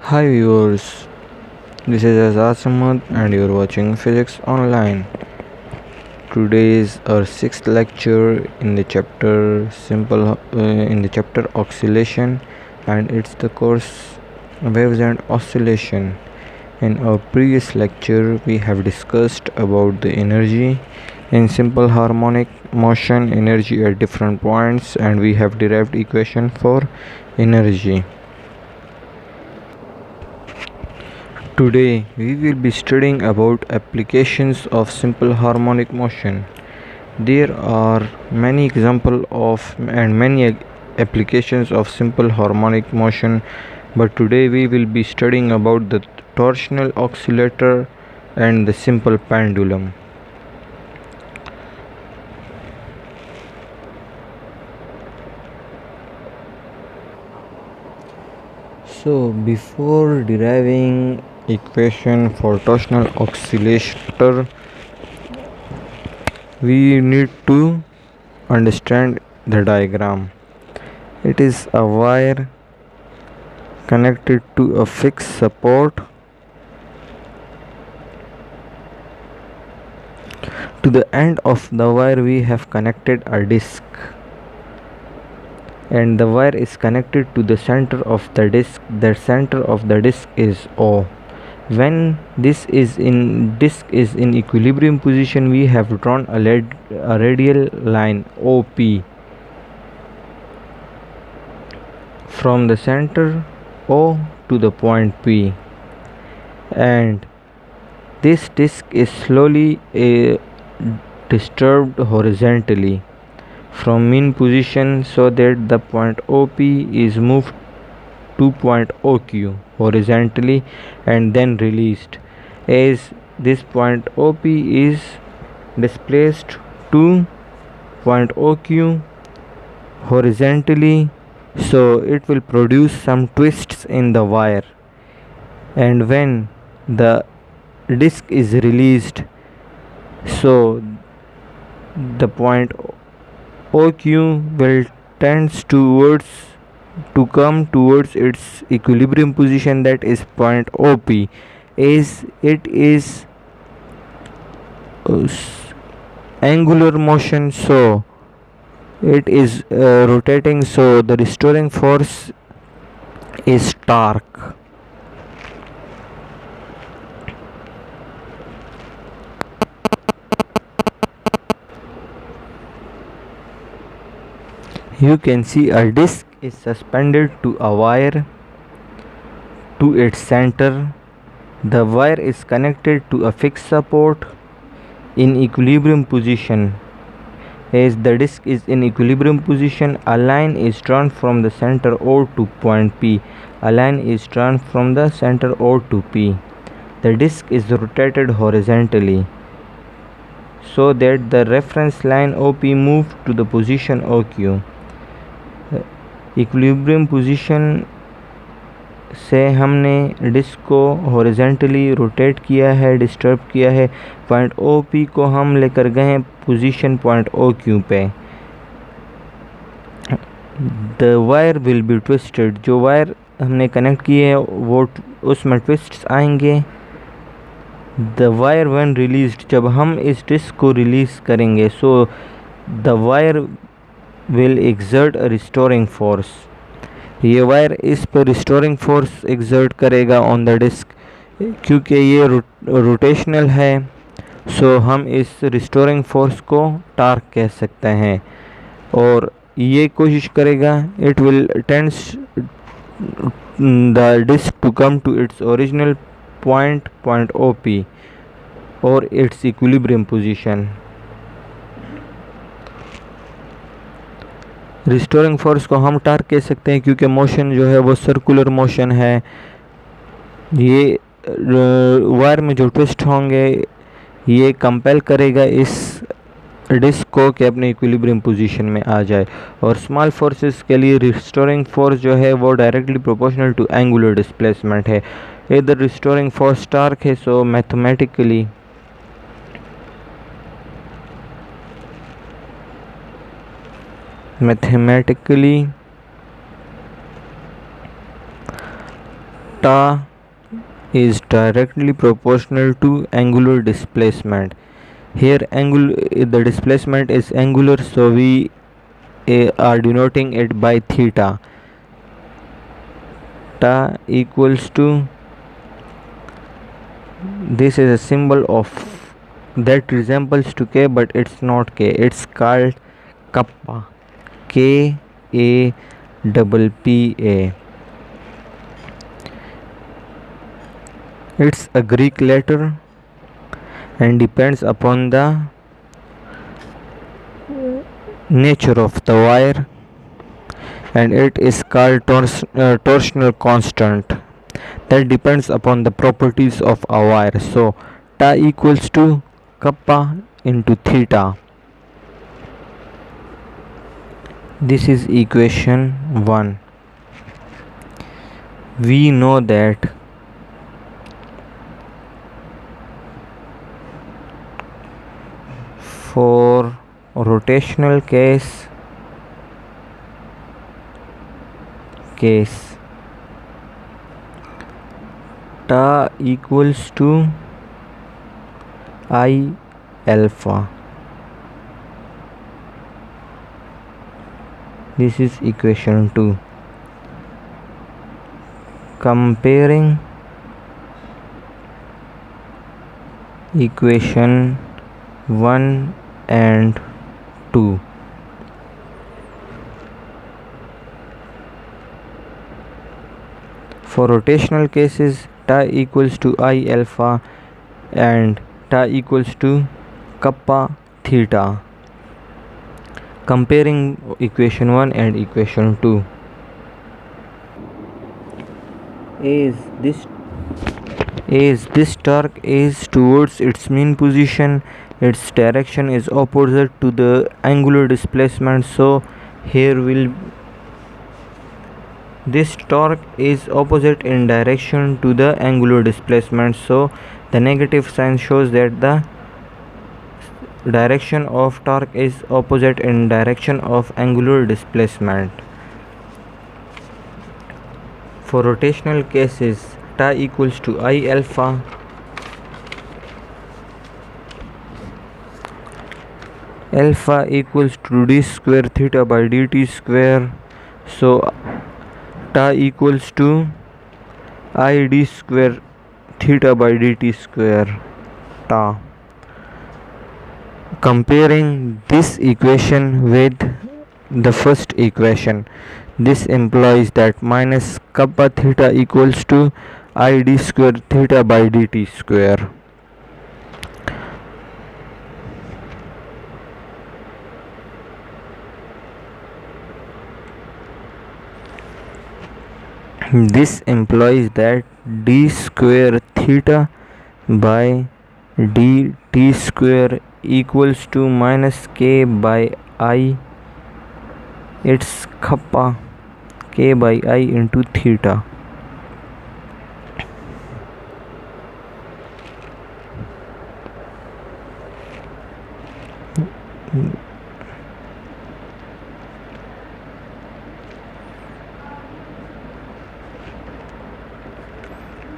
Hi viewers, this is Azaz Ahmad and you're watching Physics Online. Today is our sixth lecture in the chapter oscillation, and it's the course waves and oscillation. In our previous lecture, we have discussed about the energy in simple harmonic motion, energy at different points, and we have derived equation for energy. Today we will be studying about applications of simple harmonic motion. There are many examples of and many applications of simple harmonic motion, but today we will be studying about the torsional oscillator and the simple pendulum. So before deriving equation for torsional oscillator, we need to understand the diagram. It is a wire connected to a fixed support. To the end of the wire we have connected a disc, and the wire is connected to the center of the disc. The center of the disc is O. When this disc is in equilibrium position, we have drawn a radial line OP from the center O to the point P, and this disc is slowly disturbed horizontally from mean position, so that the point OP is moved to point OQ horizontally and then released. As this point OP is displaced to point OQ horizontally, so it will produce some twists in the wire, and when the disc is released, so the point OQ will tends to come towards its equilibrium position, that is point OP. As it is angular motion, so it is rotating, so the restoring force is torque. You can see a disc is suspended to a wire to its center. The wire is connected to a fixed support in equilibrium position. As the disc is in equilibrium position, a line is drawn from the center O to point P. A line is drawn from the center O to P. The disc is rotated horizontally, so that the reference line OP moved to the position OQ. Equilibrium position से हमने disc को horizontally rotate किया है, disturb किया है. Point O P को हम लेकर गए हैं पोजीशन पॉइंट ओ क्यू पे. The wire will be twisted. जो वायर हमने कनेक्ट किए है वो उसमें ट्विस्ट्स आएंगे. द वायर व्हेन रिलीज्ड, जब हम इस डिस्क को रिलीज़ करेंगे, so the wire will exert a restoring force. ये वायर इस पर रिस्टोरिंग फोर्स एग्जर्ट करेगा ऑन द डिस्क. क्योंकि ये रोटेशनल है, सो हम इस रिस्टोरिंग फोर्स को टार्क कह सकते हैं. और ये कोशिश करेगा, it will tends the disc to come to its original point O P और its equilibrium position. Restoring force को हम टार्क कह सकते हैं, क्योंकि मोशन जो है वो सर्कुलर मोशन है. ये वायर में जो ट्विस्ट होंगे ये कंपेल करेगा इस डिस्क को कि अपने इक्विलिब्रियम पोजीशन में आ जाए. और स्मॉल फोर्सेस के लिए रिस्टोरिंग फोर्स जो है वो directly proportional to angular displacement है. इधर रिस्टोरिंग फोर्स टार्क है, so mathematically ta is directly proportional to angular displacement. Here the displacement is angular, so we are denoting it by theta. Ta equals to, this is a symbol of that resembles to k, but it's not k, it's called kappa, k a double p a. It's a Greek letter and depends upon the nature of the wire, and it is called torsional constant that depends upon the properties of a wire. So ta equals to kappa into theta. This is equation 1. We know that for rotational case ta equals to I alpha. This is equation 2. Comparing equation 1 and 2. For rotational cases, ta equals to I alpha and ta equals to kappa theta. Comparing equation 1 and equation 2. As this torque is towards its mean position, its direction is opposite to the angular displacement, so this torque is opposite in direction to the angular displacement, so the negative sign shows that the direction of torque is opposite in direction of angular displacement. For rotational cases, ta equals to I alpha equals to d square theta by dt square, so ta equals to I d square theta by dt square ta. Comparing this equation with the first equation, this implies that minus kappa theta equals to I d square theta by dt square. This implies that d square theta by dt square equals to minus k by I, it's kappa k by I into theta.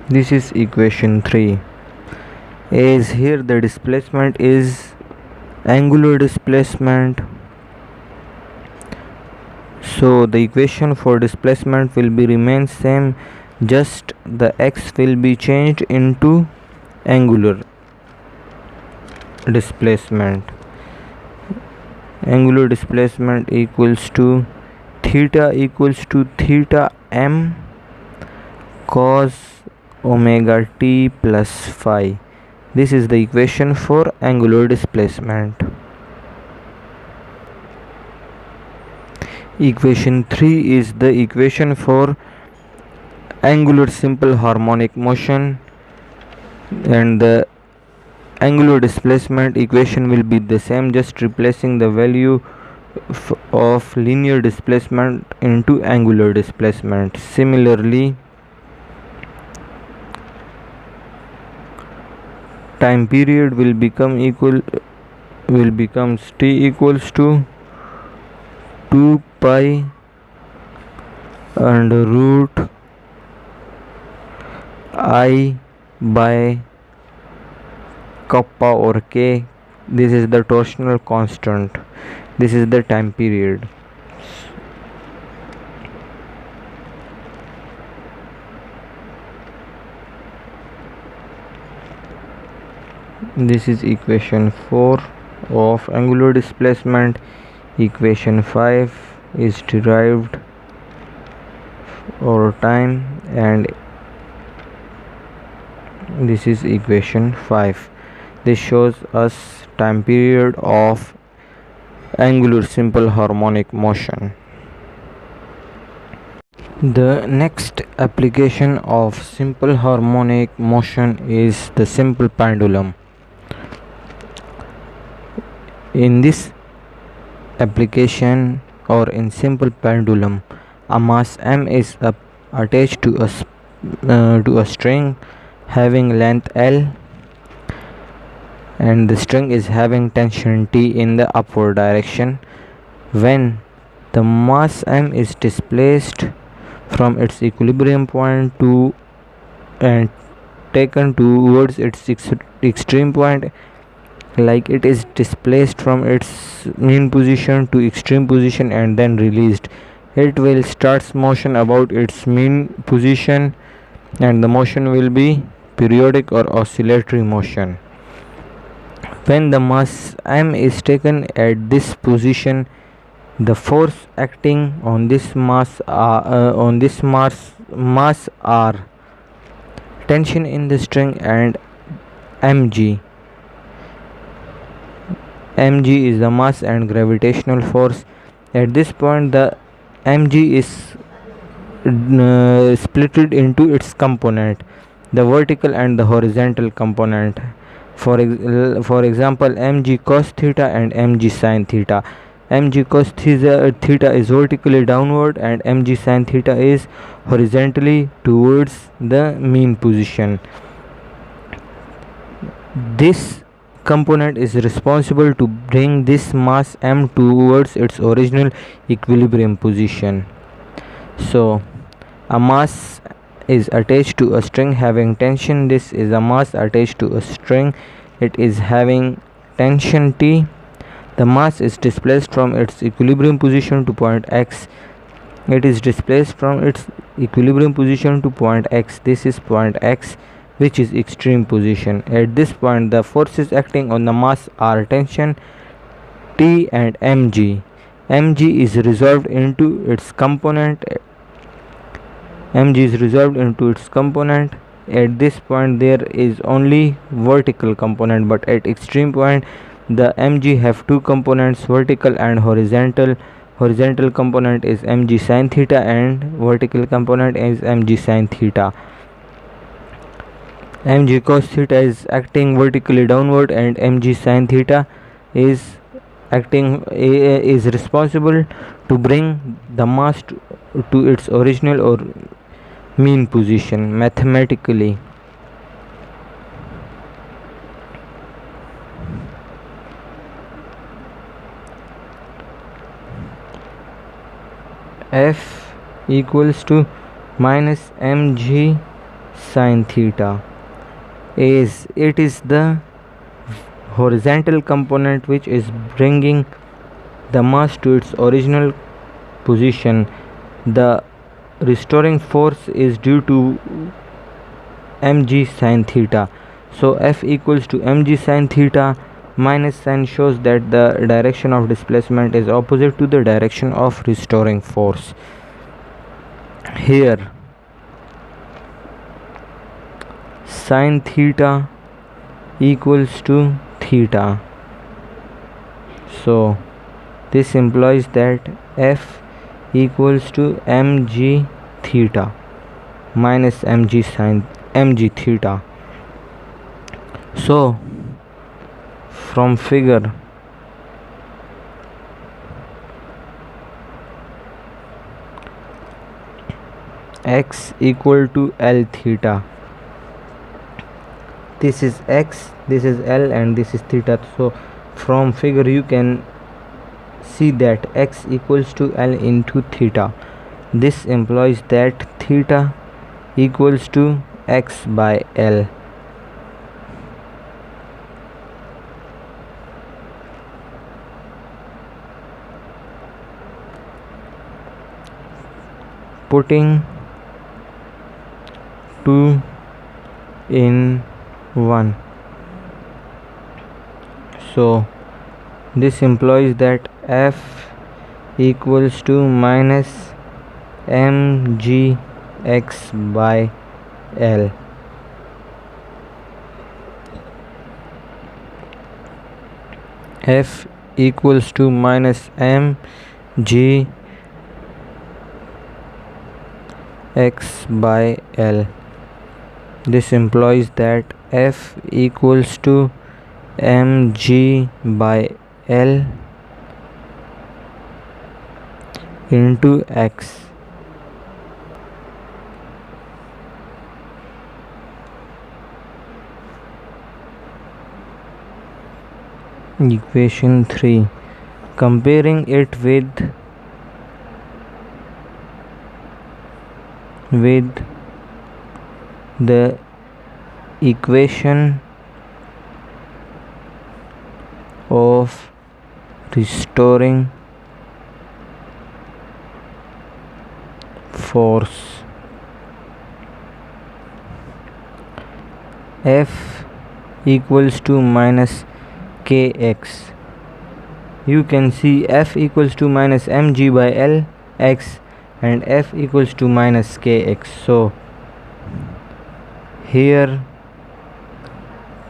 This is equation 3. As here the displacement is angular displacement, so the equation for displacement will be remain same, just the x will be changed into angular displacement. Angular displacement equals to theta m cos omega t plus phi. This is the equation for angular displacement. Equation 3 is the equation for angular simple harmonic motion, and the angular displacement equation will be the same, just replacing the value of linear displacement into angular displacement. Similarly, time period will becomes t equals to 2 pi under root I by kappa or k. This is the torsional constant. This is the time period. This is equation 4 of angular displacement. Equation 5 is derived over time, and this is equation 5. This shows us time period of angular simple harmonic motion. The next application of simple harmonic motion is the simple pendulum. In this application, or in simple pendulum, a mass m is attached to a string having length L, and the string is having tension T in the upward direction. When the mass m is displaced from its equilibrium point to and taken towards its extreme point, like it is displaced from its mean position to extreme position and then released, it will start motion about its mean position, and the motion will be periodic or oscillatory motion. When the mass m is taken at this position, the force acting on this mass are tension in the string and mg. Mg is the mass and gravitational force. At this point, the mg is splitted into its component, the vertical and the horizontal component. For example, mg cos theta and mg sin theta. Mg cos theta is vertically downward and mg sin theta is horizontally towards the mean position. This component is responsible to bring this mass m towards its original equilibrium position. So a mass is attached to a string having tension. This is a mass attached to a string. It is having tension T. The mass is displaced from its equilibrium position to point x. It is displaced from its equilibrium position to point x. This is point x, which is extreme position. At this point, the forces acting on the mass are tension T and mg. Mg is resolved into its component. At this point, there is only vertical component, but at extreme point, the mg have two components, vertical and horizontal. Horizontal component is mg sin theta and vertical component is mg sin theta. Mg cos theta is acting vertically downward and mg sin theta is responsible to bring the mass to its original or mean position mathematically. F equals to minus mg sin theta, is it is the horizontal component which is bringing the mass to its original position. The restoring force is due to mg sin theta. So F equals to mg sin theta. Minus sign shows that the direction of displacement is opposite to the direction of restoring force. Here sin theta equals to theta, so this implies that F equals to mg theta minus mg sin mg theta. So from figure, x equal to L theta. This is x, this is L, and this is theta. So from figure you can see that x equals to L into theta. This implies that theta equals to x by L. Putting 2 in 1. So this implies that F equals to minus mg x by L. F equals to minus mg x by L. This implies that F equals to mg by L into x. Equation 3. Comparing it with the equation of restoring force. F equals to minus kx. You can see F equals to minus mg by L x and F equals to minus kx. So here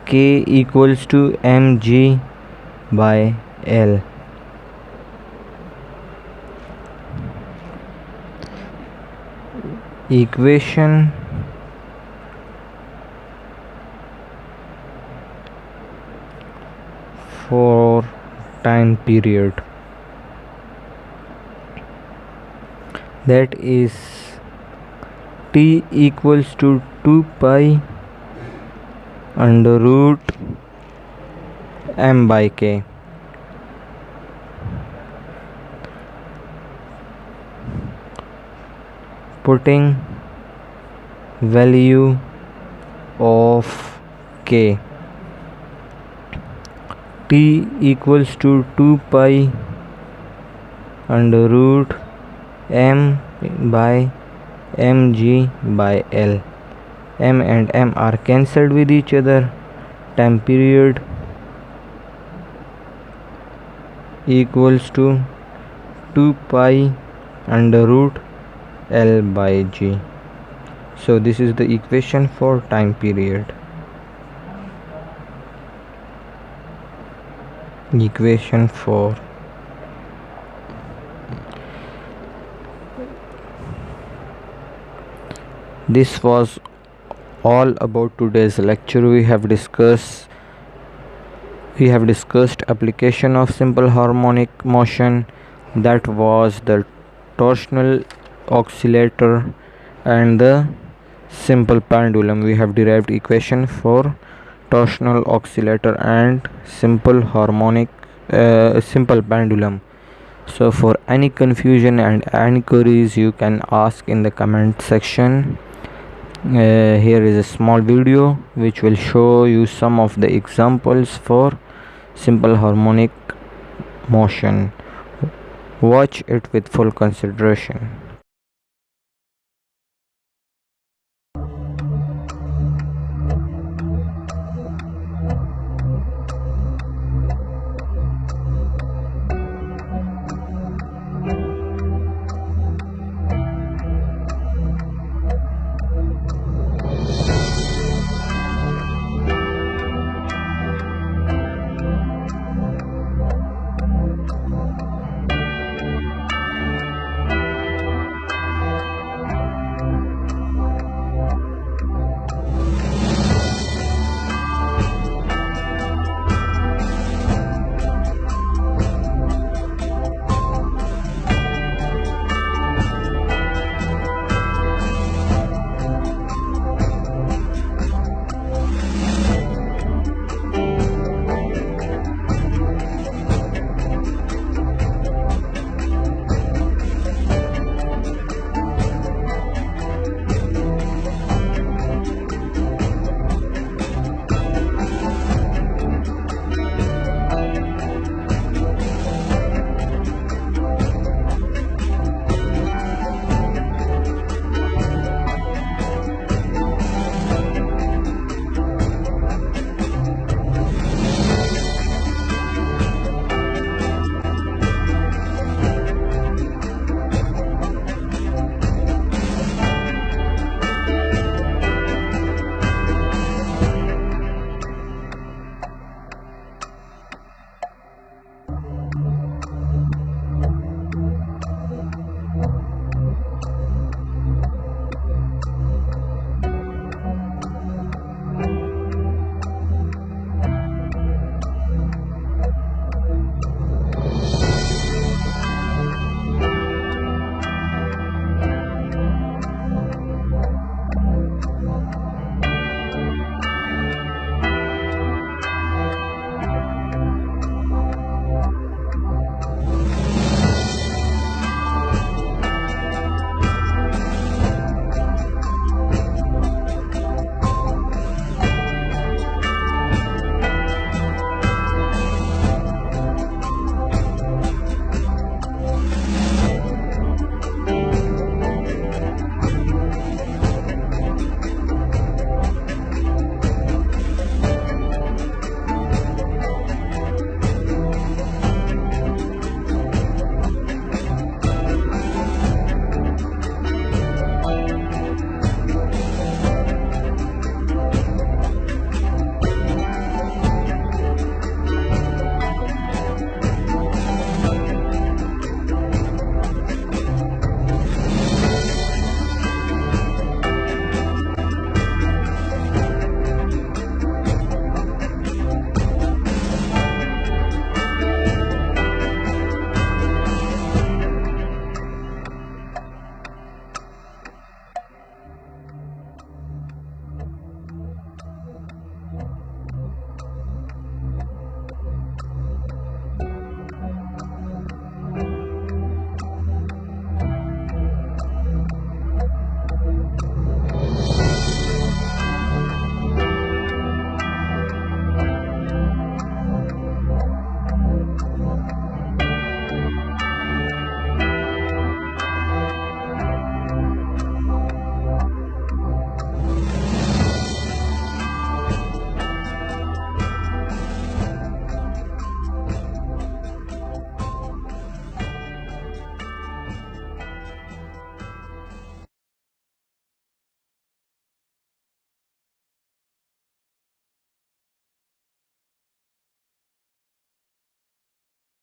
k equals to mg by L. Equation for time period, that is t equals to 2 pi under root m by k. Putting value of k, t equals to 2 pi under root m by mg by L. M and m are cancelled with each other. Time period equals to 2 pi under root L by g. So this is the equation for time period. Equation 4. This was all about today's lecture. We have discussed application of simple harmonic motion, that was the torsional oscillator and the simple pendulum. We have derived equation for torsional oscillator and simple pendulum. So for any confusion and any queries, you can ask in the comment section. Here is a small video which will show you some of the examples for simple harmonic motion. Watch it with full consideration.